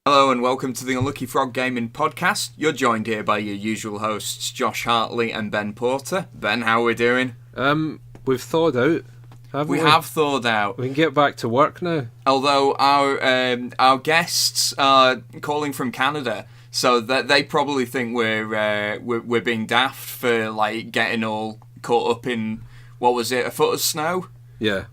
Hello and welcome to the Unlucky Frog Gaming Podcast. You're joined here by your usual hosts, Josh Hartley and Ben Porter. Ben, how are we doing? We've thawed out, haven't we? We have thawed out. We can get back to work now. Although our guests are calling from Canada, so that they probably think we're being daft for like getting all caught up in, what was it, a foot of snow? Yeah.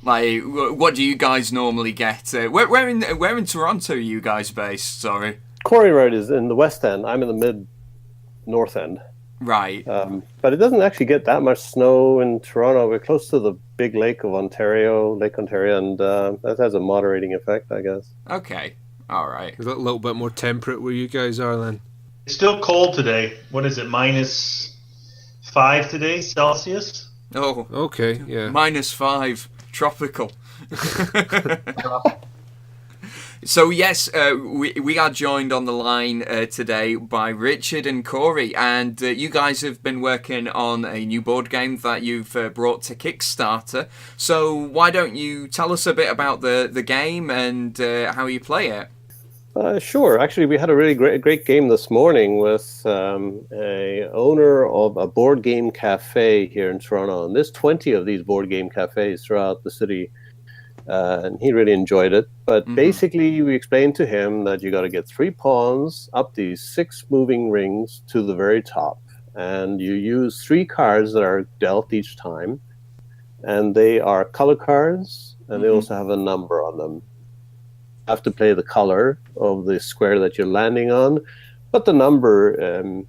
Like, what do you guys normally get? Where in Toronto are you guys based? Sorry. Corey Road is in the West End. I'm in the mid-north end. Right. But it doesn't actually get that much snow in Toronto. We're close to the big Lake Ontario, and that has a moderating effect, I guess. Okay. All right. Is that a little bit more temperate where you guys are then? It's still cold today. What is it, -5 today, Celsius? Oh. Okay, yeah. -5. Tropical. So yes, we are joined on the line today by Richard and Corey, and you guys have been working on a new board game that you've brought to Kickstarter. So why don't you tell us a bit about the game and how you play it? Sure. Actually, we had a really great game this morning with a owner of a board game cafe here in Toronto. And there's 20 of these board game cafes throughout the city. And he really enjoyed it. But basically, we explained to him that you got to get 3 pawns up these 6 moving rings to the very top. And you use 3 cards that are dealt each time. And they are color cards, and they also have a number on them. Have to play the color of the square that you're landing on, but the number,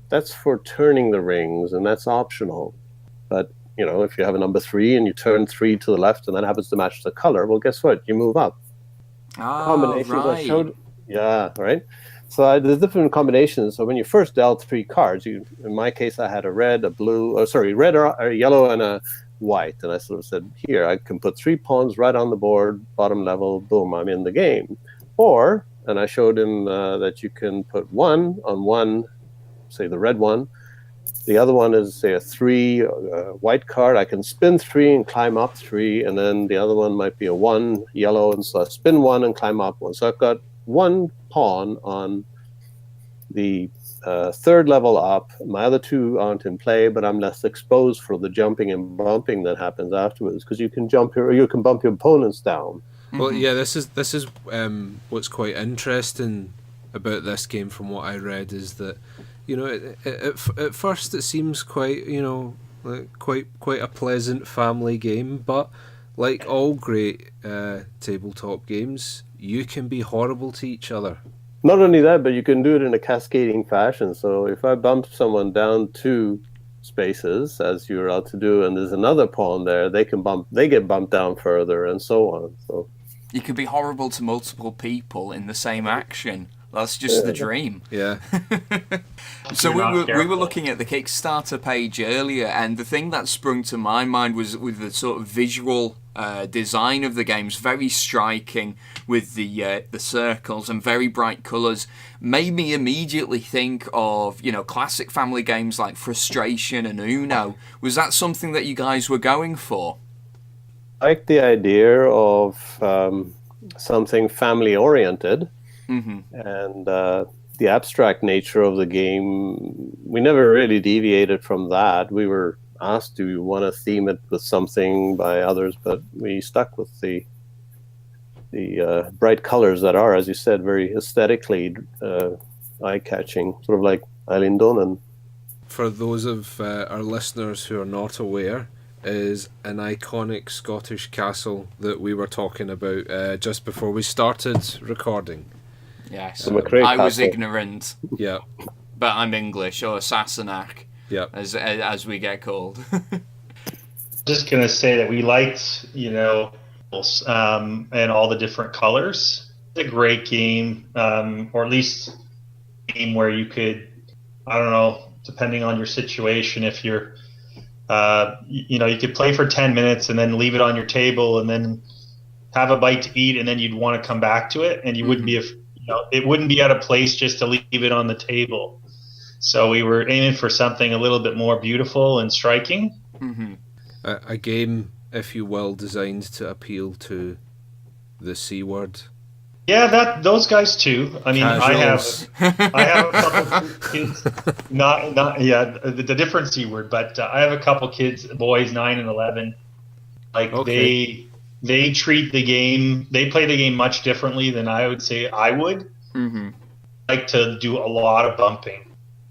that's for turning the rings, and that's optional. But if you have a number 3 and you turn 3 to the left and that happens to match the color, well, guess what, you move up. Combinations right. I showed. Yeah, right. So there's different combinations. So when you first dealt 3 cards, in my case I had a red, a blue, red or yellow and a white, and I sort of said, here, I can put 3 pawns right on the board, bottom level, boom, I'm in the game. Or, and I showed him that you can put 1 on one, say the red one. The other one is, say, a 3 white card. I can spin 3 and climb up 3, and then the other one might be a 1 yellow, and so I spin 1 and climb up 1. So I've got 1 pawn on the 3rd level up. My other 2 aren't in play, but I'm less exposed for the jumping and bumping that happens afterwards, because you can jump or you can bump your opponents down. Well, yeah, this is what's quite interesting about this game, from what I read, is that at first it seems quite quite a pleasant family game, but like all great tabletop games, you can be horrible to each other. Not only that, but you can do it in a cascading fashion. So if I bump someone down 2 spaces, as you're out to do, and there's another pawn there, they get bumped down further, and so on. So you could be horrible to multiple people in the same action. That's just the dream. Yeah. So we were looking at the Kickstarter page earlier, and the thing that sprung to my mind was with the sort of visual design of the games, very striking with the circles and very bright colours. Made me immediately think of classic family games like Frustration and Uno. Was that something that you guys were going for? I like the idea of something family oriented. And the abstract nature of the game, we never really deviated from that. We were asked, do you want to theme it with something by others, but we stuck with the bright colors that are, as you said, very aesthetically eye-catching, sort of like Eileen Donan. For those of our listeners who are not aware, is an iconic Scottish castle that we were talking about just before we started recording. Yes, I was ignorant. Yeah, but I'm English, or Sassenach. Yeah, as we get called. Just gonna say that we liked, and all the different colors. It's a great game, or at least a game where you could, I don't know, depending on your situation, if you're, you could play for 10 minutes and then leave it on your table and then have a bite to eat, and then you'd want to come back to it, and you wouldn't be, it wouldn't be out of place just to leave it on the table. So we were aiming for something a little bit more beautiful and striking. Mm-hmm. A game, if you will, designed to appeal to the C word. Yeah, those guys too. I mean, Casuals. I have a couple kids, the different C word, but I have a couple kids, boys 9 and 11. Like Okay. they treat the game, they play the game much differently than I would say I would. Mm-hmm. Like to do a lot of bumping.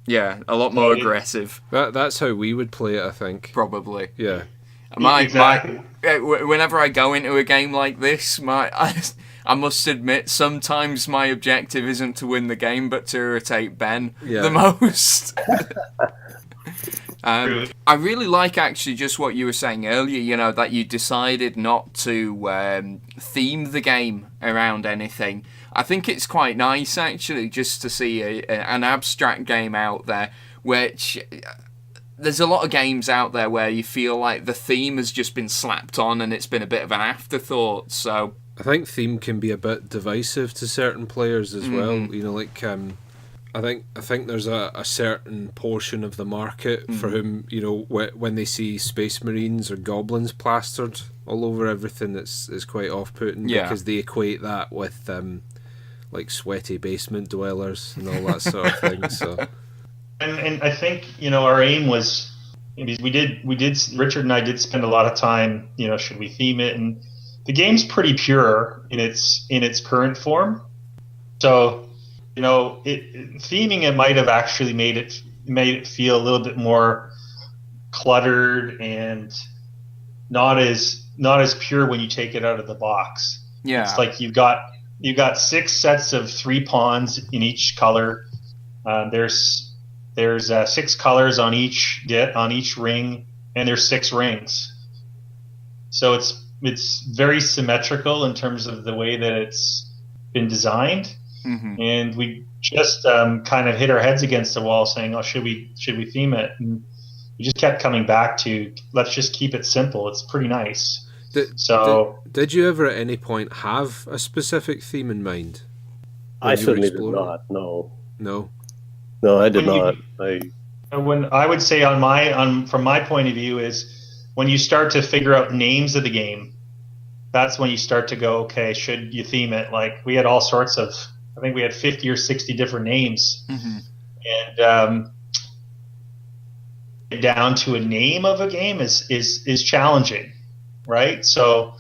Yeah, a lot more aggressive. That's how we would play it, I think. Probably. Yeah. Exactly. Whenever I go into a game like this, I must admit, sometimes my objective isn't to win the game, but to irritate Ben the most. I really like actually just what you were saying earlier, you know, that you decided not to theme the game around anything. I think it's quite nice actually just to see an abstract game out there, which there's a lot of games out there where you feel like the theme has just been slapped on and it's been a bit of an afterthought. So I think theme can be a bit divisive to certain players as well. You know, like I think there's a certain portion of the market for whom, you know, when they see Space Marines or Goblins plastered all over everything, it's quite off-putting because they equate that with like sweaty basement dwellers and all that sort of thing. So, and I think, you know, our aim was, we did Richard and I did spend a lot of time, you know, should we theme it? And the game's pretty pure in its current form. So, you know, theming it might have actually made it feel a little bit more cluttered and not as pure when you take it out of the box. yeah, It's like you've got 6 sets of 3 pawns in each color. There's 6 colors on each ring, and there's 6 rings. So it's very symmetrical in terms of the way that it's been designed. mm-hmm. And we just kind of hit our heads against the wall saying, oh, should we theme it? And we just kept coming back to, let's just keep it simple. It's pretty nice. Did you ever at any point have a specific theme in mind? I certainly did not. No, I did not. When I would say from my point of view is when you start to figure out names of the game, that's when you start to go, okay, should you theme it? Like we had all sorts of, I think we had 50 or 60 different names, and down to a name of a game is challenging, right? So,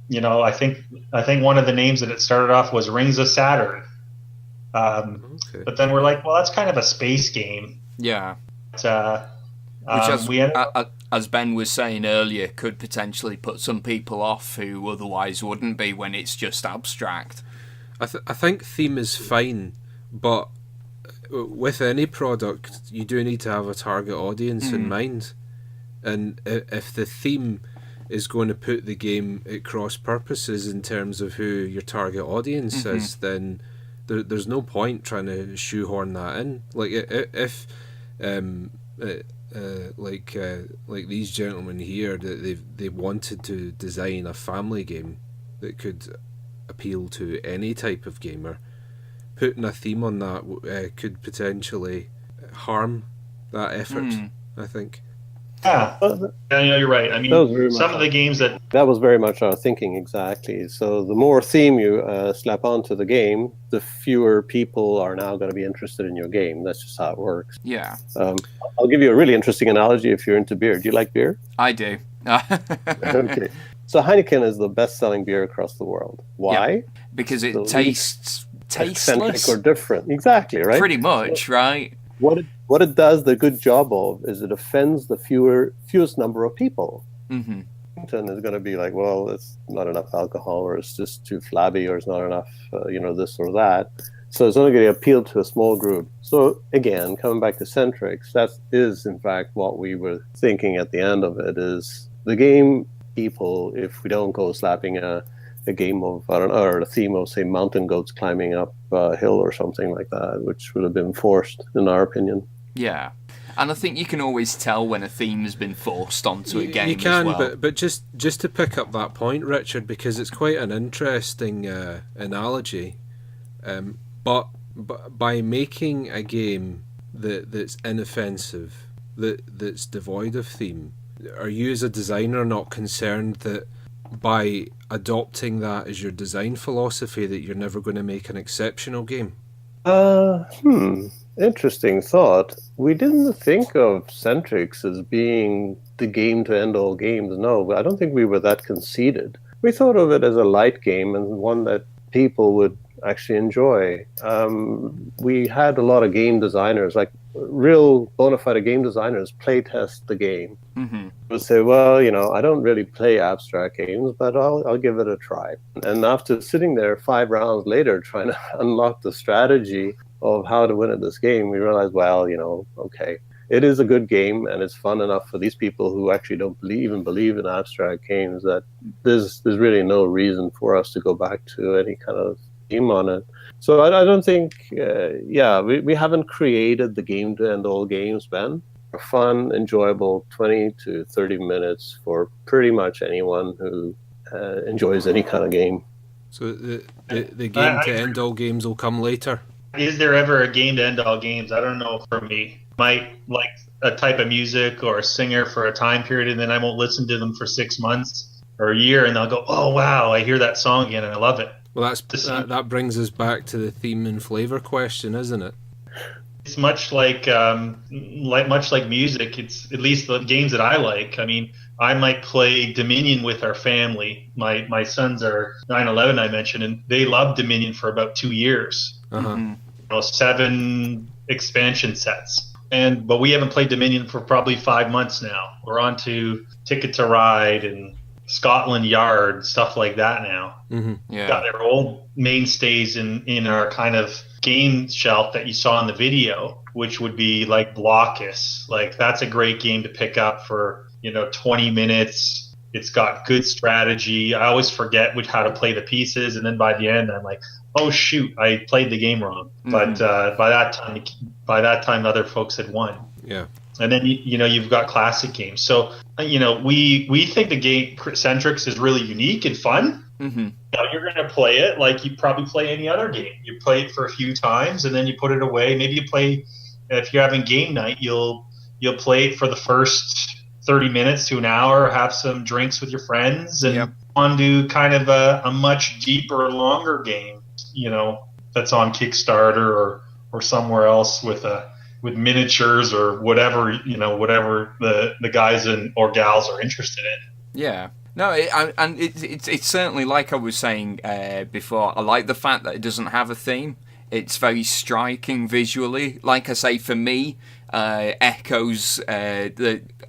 you know, I think one of the names that it started off was Rings of Saturn. But then we're like, well, that's kind of a space game. Yeah. But, which, as Ben was saying earlier, could potentially put some people off who otherwise wouldn't be when it's just abstract. I think theme is fine, but with any product, you do need to have a target audience in mind. And if the theme is going to put the game at cross purposes in terms of who your target audience is, then there's no point trying to shoehorn that in. Like if like these gentlemen here, that they wanted to design a family game that could appeal to any type of gamer, putting a theme on that could potentially harm that effort. I think. Yeah, you're right. I mean, some of the games that was very much our thinking, exactly. So the more theme you slap onto the game, the fewer people are now going to be interested in your game. That's just how it works. Yeah. I'll give you a really interesting analogy if you're into beer. Do you like beer? I do. Okay. So Heineken is the best-selling beer across the world. Why? Yeah, because it tastes eccentric tasteless. or different. Exactly, right? Pretty much, right? What it does the good job of is it offends the fewest number of people. Mm-hmm. And it's going to be like, well, it's not enough alcohol, or it's just too flabby, or it's not enough, this or that. So it's only going to appeal to a small group. So again, coming back to Centrix, that is in fact what we were thinking at the end of it, is the game people, if we don't go slapping a game of, I don't know, or a theme of, say, mountain goats climbing up a hill or something like that, which would have been forced, in our opinion. Yeah. And I think you can always tell when a theme has been forced onto a game. You can, as well. but just to pick up that point, Richard, because it's quite an interesting analogy. But by making a game that's inoffensive, that's devoid of theme, are you as a designer not concerned that by adopting that as your design philosophy that you're never going to make an exceptional game? Interesting thought. We didn't think of Centrix as being the game to end all games. No, I don't think we were that conceited. We thought of it as a light game and one that people would actually enjoy. We had a lot of game designers, like real bona fide game designers, play test the game. Mm-hmm. Would say, well, I don't really play abstract games, but I'll give it a try. And after sitting there 5 rounds later trying to unlock the strategy of how to win at this game, we realized, well, okay, it is a good game and it's fun enough for these people who actually don't even believe in abstract games that there's really no reason for us to go back to any kind of theme on it. So I don't think, we haven't created the game to end all games, Ben. A fun, enjoyable 20 to 30 minutes for pretty much anyone who enjoys any kind of game. So the game to end all games will come later. Is there ever a game to end all games? I don't know. For me, might like a type of music or a singer for a time period, and then I won't listen to them for 6 months or a year, and I'll go, oh wow, I hear that song again and I love it. Well, that brings us back to the theme and flavor question, isn't it? It's much like music. It's at least the games that I like. I mean, I might play Dominion with our family. My sons are 9/11, I mentioned, and they loved Dominion for about 2 years. Uh-huh. 7 expansion sets. But we haven't played Dominion for probably 5 months now. We're on to Ticket to Ride and Scotland Yard, stuff like that now. Mm-hmm. Yeah. Got their old mainstays in our kind of game shelf that you saw in the video, which would be like Blockus. Like, that's a great game to pick up for 20 minutes. It's got good strategy. I always forget how to play the pieces, and then by the end I'm like, oh shoot, I played the game wrong. Mm-hmm. But by that time other folks had won. Yeah. And then you've got classic games. So we think the game Centrix is really unique and fun. Mm-hmm. You're going to play it like you probably play any other game. You play it for a few times and then you put it away. Maybe you play, if you're having game night, you'll play it for the first 30 minutes to an hour, have some drinks with your friends, and on to kind of a much deeper, longer game. That's on Kickstarter or somewhere else with miniatures or whatever the guys or gals are interested in. Yeah. No, it's certainly, like I was saying before, I like the fact that it doesn't have a theme. It's very striking visually. Like I say, for me, echoes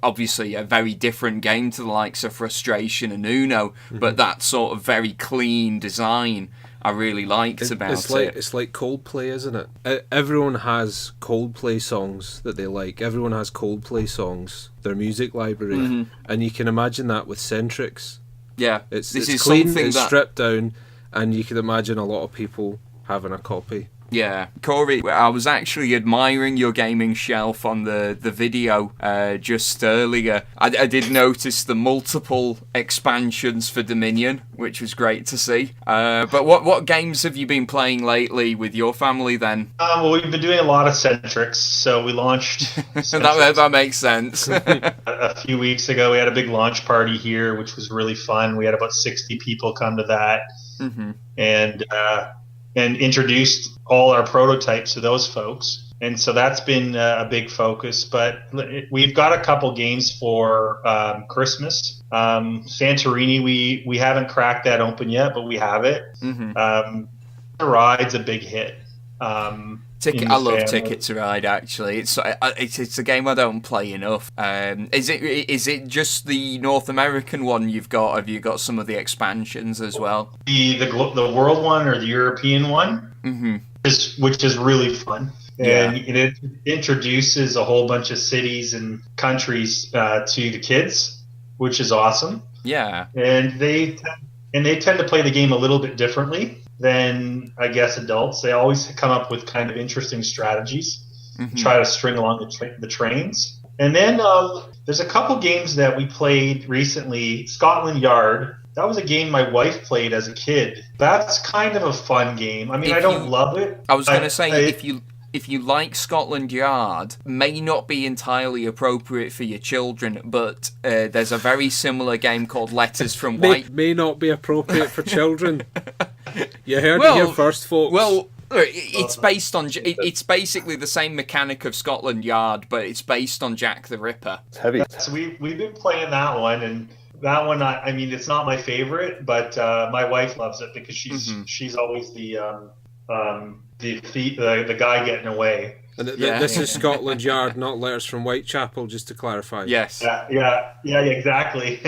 obviously a very different game to the likes of Frustration and Uno, mm-hmm. but that sort of very clean design I really liked about it. It's like Coldplay, isn't it? Everyone has Coldplay songs that they like. Everyone has Coldplay songs, their music library. Mm-hmm. And you can imagine that with Centrix. Yeah, it's clean, it's stripped down, and you can imagine a lot of people having a copy. Yeah, Corey, I was actually admiring your gaming shelf on the video just earlier. I did notice the multiple expansions for Dominion, which was great to see. But what games have you been playing lately with your family then? Well, we've been doing a lot of Centrix, so we launched Centrix. that makes sense. A few weeks ago, we had a big launch party here, which was really fun. We had about 60 people come to that. Mm-hmm. And introduced all our prototypes to those folks. And so that's been a big focus. But we've got a couple games for Christmas. Santorini, we haven't cracked that open yet, but we have it. Mm-hmm. The Ride's a big hit. I love Ticket to Ride, actually. It's a game I don't play enough. Is it just the North American one you've got? Have you got some of the expansions as well? The world one or the European one, mm-hmm. which is really fun. And it introduces a whole bunch of cities and countries to the kids, which is awesome. Yeah. And they tend to play the game a little bit differently than, I guess, adults. They always come up with kind of interesting strategies, mm-hmm. try to string along the trains. And then there's a couple games that we played recently. Scotland Yard that was a game my wife played as a kid. That's kind of a fun game. I mean, I don't love it. I was going to say, if you like Scotland Yard, may not be entirely appropriate for your children, but there's a very similar game called Letters from White. May not be appropriate for children. You heard it here first, folks. Well, it's based on. It's basically the same mechanic of Scotland Yard, but it's based on Jack the Ripper. It's heavy. So we've been playing that one, and that one, I mean, it's not my favorite, but my wife loves it because she's always the guy getting away. And this is Scotland Yard, not Letters from Whitechapel, just to clarify. Yes. Yeah, exactly.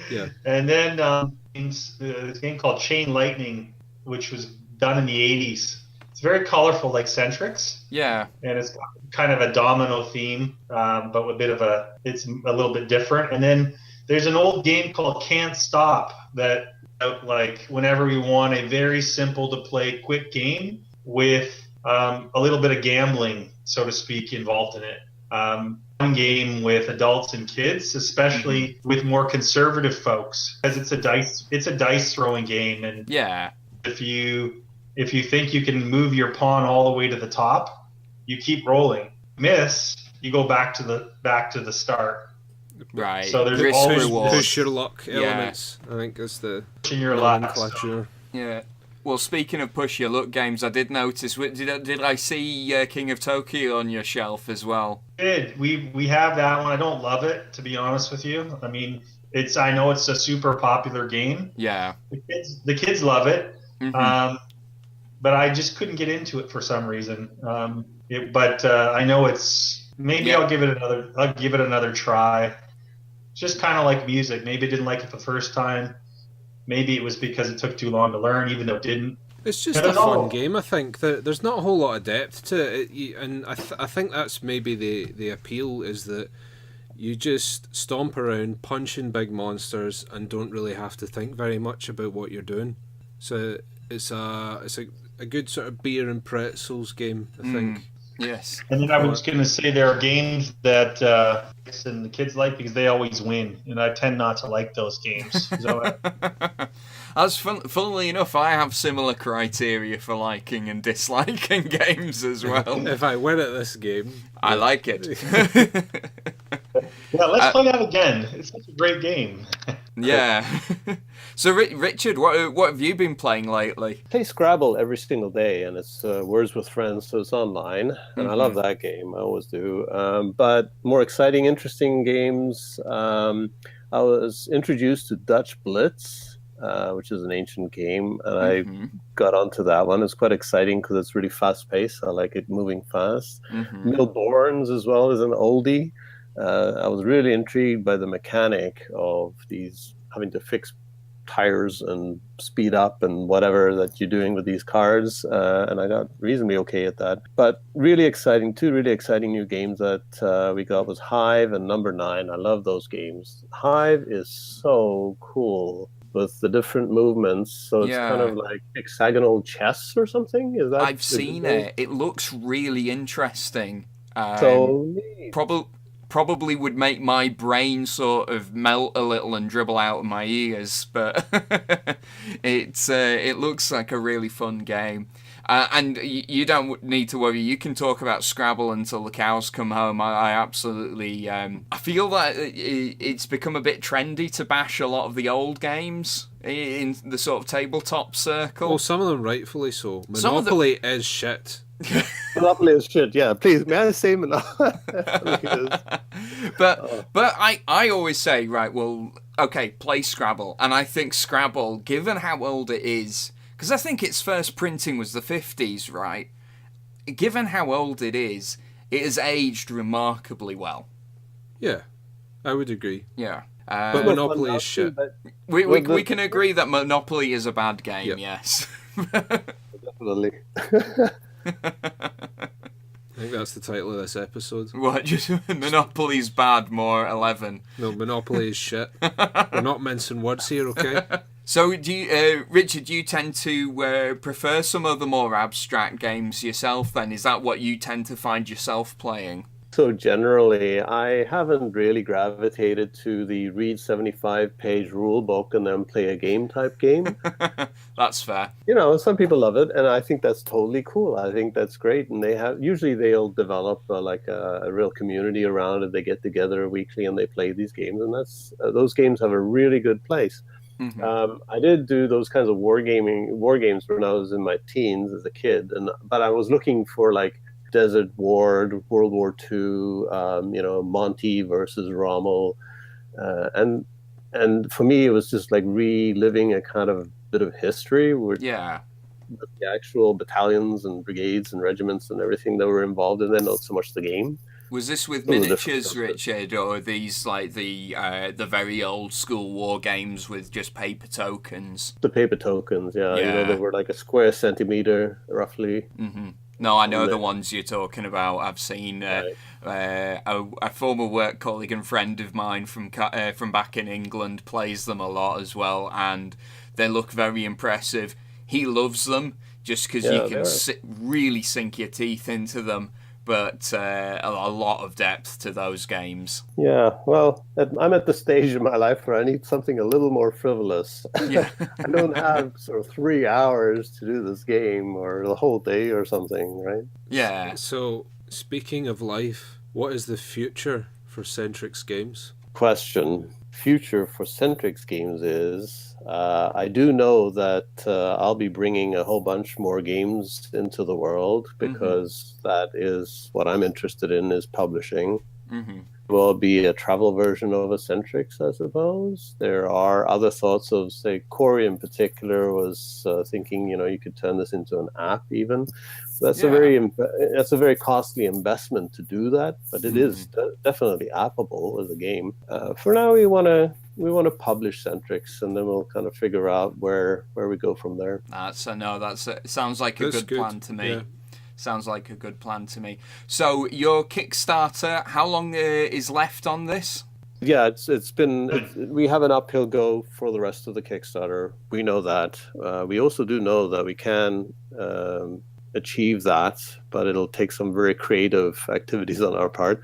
Yeah. And then this game called Chain Lightning, which was done in the 80s. It's very colorful, like Centrix. Yeah. And it's kind of a domino theme, but it's a little bit different. And then there's an old game called Can't Stop that, like, whenever you want a very simple to play quick game with a little bit of gambling, so to speak, involved in it. One game with adults and kids, especially with more conservative folks, because it's a dice throwing game, and yeah, if you think you can move your pawn all the way to the top, you keep rolling. Miss, you go back to the start. Right. So there's always push your luck elements. I think is the pushing your luck. Yeah. Well, speaking of push your luck games, I did notice. Did I see King of Tokyo on your shelf as well? We have that one. I don't love it, to be honest with you. I mean, I know it's a super popular game. Yeah. The kids love it. Mm-hmm. But I just couldn't get into it for some reason. I know it's maybe I'll give it another try. It's just kind of like music. Maybe I didn't like it the first time. Maybe it was because it took too long to learn, even though it didn't. It's just a fun game, I think. There's not a whole lot of depth to it, and I think that's maybe the appeal, is that you just stomp around punching big monsters and don't really have to think very much about what you're doing. So it's a good sort of beer and pretzels game, I think. Yes. And then I was going to say there are games that and the kids like because they always win, and I tend not to like those games. So, as funnily enough, I have similar criteria for liking and disliking games as well. If I win at this game, I like it. Yeah, let's play that again. It's such a great game. Yeah. So, Richard, what have you been playing lately? I play Scrabble every single day, and it's Words with Friends, so it's online, and I love that game. I always do. But more exciting, interesting games. I was introduced to Dutch Blitz, which is an ancient game, and I got onto that one. It's quite exciting because it's really fast-paced. I like it moving fast. Milborns as well is an oldie. I was really intrigued by the mechanic of these having to fix tires and speed up and whatever that you're doing with these cars, and I got reasonably okay at that. But really exciting, two really exciting new games that we got was Hive and Number 9. I love those games. Hive is so cool with the different movements, so it's kind of like hexagonal chess or something. Is that? I've seen it. It looks really interesting. So neat. Probably would make my brain sort of melt a little and dribble out of my ears, but it looks like a really fun game. And you don't need to worry. You can talk about Scrabble until the cows come home. I absolutely... I feel that it's become a bit trendy to bash a lot of the old games in the sort of tabletop circle. Well, some of them rightfully so. Monopoly is shit. Monopoly is shit, yeah. Please, may I say Monopoly? But I always say, right, well, okay, play Scrabble. And I think Scrabble, given how old it is, because I think its first printing was the 50s, right? Given how old it has aged remarkably well. Yeah, I would agree. Yeah. But Monopoly is shit. We can agree that Monopoly is a bad game, yes. Definitely. I think that's the title of this episode. What? Just Monopoly's bad, more 11. No, Monopoly is shit. We're not mincing words here, okay? So, Richard, do you tend to prefer some of the more abstract games yourself then? Is that what you tend to find yourself playing? so generally. I haven't really gravitated to the read 75-page rule book and then play a game type game. That's fair. Some people love it, and I think that's totally cool. I think that's great, and they'll develop like a real community around it. They get together weekly and they play these games, and those games have a really good place. I did do those kinds of war games when I was in my teens as a kid, but I was looking for like Desert War, World War II, Monty versus Rommel, and for me it was just like reliving a kind of bit of history with the actual battalions and brigades and regiments and everything that were involved in it, not so much the game. Was this with miniatures, Richard, or are these like the very old school war games with just paper tokens? The paper tokens, yeah. They were like a square centimeter roughly. No, I know the ones you're talking about. I've seen a former work colleague and friend of mine from back in England plays them a lot as well, and they look very impressive. He loves them just because you can really sink your teeth into them, but a lot of depth to those games. Yeah, well, I'm at the stage in my life where I need something a little more frivolous. Yeah. I don't have sort of 3 hours to do this game or the whole day or something, right? Yeah. So, speaking of life, what is the future for Centrix games? Future for Centrix games is... I do know that I'll be bringing a whole bunch more games into the world because that is what I'm interested in, is publishing. Will be a travel version of a Centrix, I suppose. There are other thoughts of, say, Corey in particular was thinking, you could turn this into an app even. That's a very costly investment to do that, but it is definitely appable as a game. For now, we want to publish Centrix, and then we'll kind of figure out where we go from there. Sounds like a good plan to me. Yeah. Sounds like a good plan to me. So your Kickstarter, how long is left on this? Yeah, we have an uphill go for the rest of the Kickstarter. We know that. We also do know that we can achieve that, but it'll take some very creative activities on our part.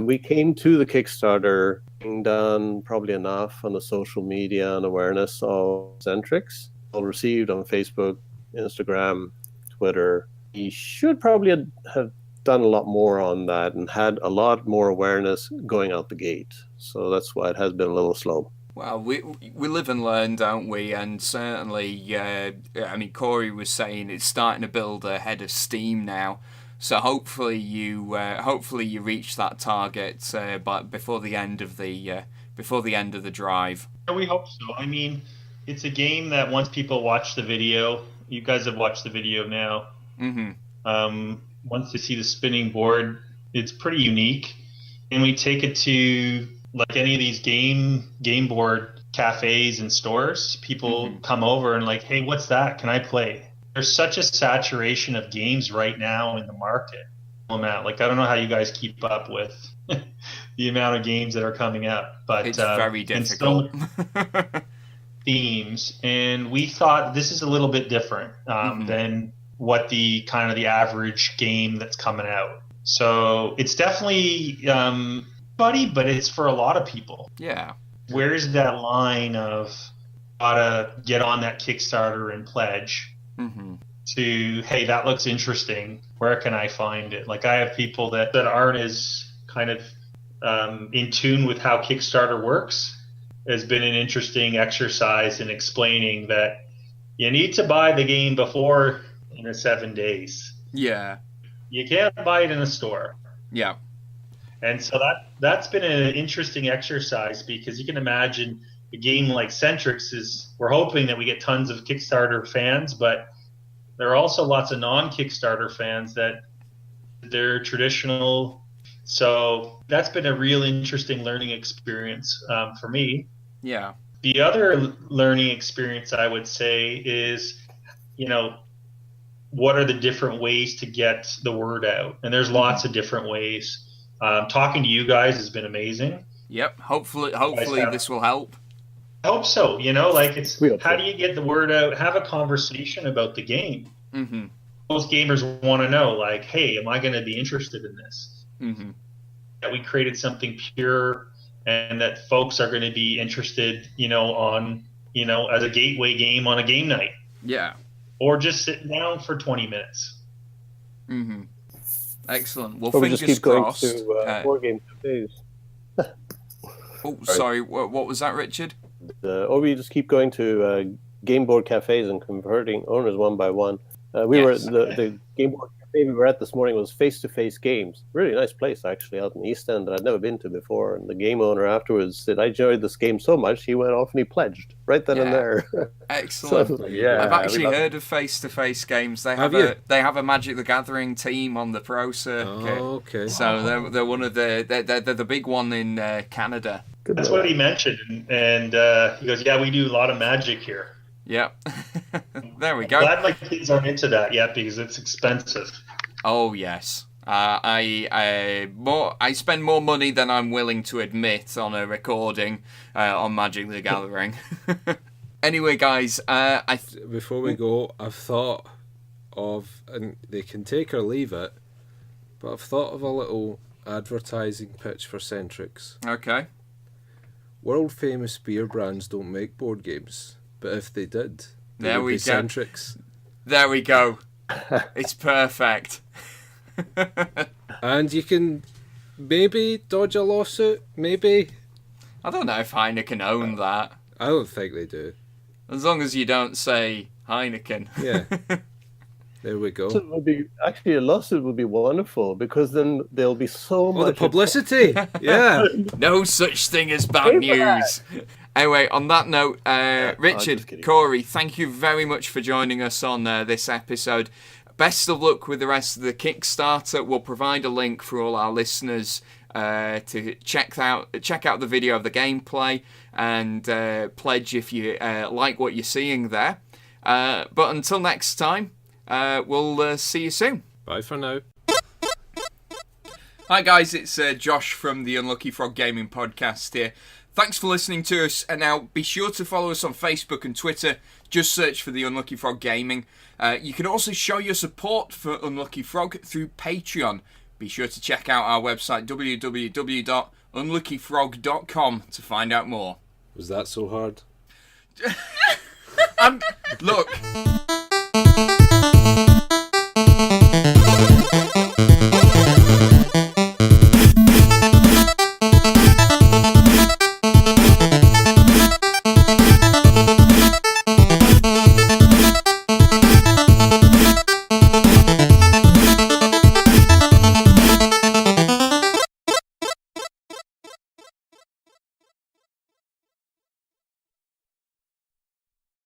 We came to the Kickstarter being done probably enough on the social media and awareness of Centrix. All received on Facebook, Instagram, Twitter. We should probably have done a lot more on that and had a lot more awareness going out the gate. So that's why it has been a little slow. Well, we live and learn, don't we? And certainly, Corey was saying it's starting to build ahead of steam now. So hopefully you reach that target but before the end of the drive. Yeah, we hope so. I mean, it's a game that once people watch the video, you guys have watched the video now. Once they see the spinning board, it's pretty unique, and we take it to like any of these game board cafes and stores. People come over and like, hey, what's that? Can I play? There's such a saturation of games right now in the market. Like, I don't know how you guys keep up with the amount of games that are coming out, but it's very difficult. Themes, and we thought this is a little bit different than what the kind of the average game that's coming out. So it's definitely buddy, but it's for a lot of people. Yeah. Where's that line of gotta get on that Kickstarter and pledge to, hey, that looks interesting. Where can I find it? Like, I have people that aren't as kind of in tune with how Kickstarter works. Has been an interesting exercise in explaining that you need to buy the game before 7 days. Yeah. You can't buy it in a store. Yeah. And so that's been an interesting exercise, because you can imagine a game like Centrix we're hoping that we get tons of Kickstarter fans, but there are also lots of non-Kickstarter fans that they're traditional. So that's been a real interesting learning experience for me. Yeah. The other learning experience, I would say, is, what are the different ways to get the word out? And there's lots of different ways. Talking to you guys has been amazing. Yep. Hopefully this will help. I hope so. How do you get the word out? Have a conversation about the game. Most gamers want to know, like, hey, am I going to be interested in this? that we created something pure and that folks are going to be interested, on, as a gateway game on a game night. Yeah. Or just sitting down for 20 minutes. Mm-hmm. Excellent. Well, or we fingers just keep going crossed. to board game cafes. Sorry. What was that, Richard? Or we just keep going to game board cafes and converting owners one by one. We were the game board cafe we were at this morning was face-to-face games. Really nice place, actually, out in the East End that I'd never been to before. And the game owner afterwards said, "I enjoyed this game so much," he went off and he pledged right then and there. Excellent. So, yeah, I've actually heard of face-to-face games. They have a Magic the Gathering team on the Pro Circuit. Oh, okay. So they're one of they're the big one in Canada. That's what he mentioned, and he goes, "Yeah, we do a lot of Magic here." Yep. There we go. Glad my kids aren't into that yet because it's expensive. Oh yes. I spend more money than I'm willing to admit on a recording on Magic the Gathering. Anyway, guys, before we go, I've thought of, and they can take or leave it, but I've thought of a little advertising pitch for Centrix. Okay. World famous beer brands don't make board games. But if they did, there we go. Centrix. There we go. It's perfect. And you can maybe dodge a lawsuit, maybe. I don't know if Heineken own that. I don't think they do. As long as you don't say Heineken. Yeah. There we go. Actually, a lawsuit would be wonderful because then there'll be so much... the publicity! Yeah. No such thing as bad news. Anyway, on that note, Richard, Corey, thank you very much for joining us on this episode. Best of luck with the rest of the Kickstarter. We'll provide a link for all our listeners to check out the video of the gameplay and pledge if you like what you're seeing there. But until next time, we'll see you soon. Bye for now. Hi guys, it's Josh from the Unlucky Frog Gaming Podcast here. Thanks for listening to us, and now be sure to follow us on Facebook and Twitter. Just search for the Unlucky Frog Gaming. You can also show your support for Unlucky Frog through Patreon. Be sure to check out our website www.unluckyfrog.com to find out more. Was that so hard? Look.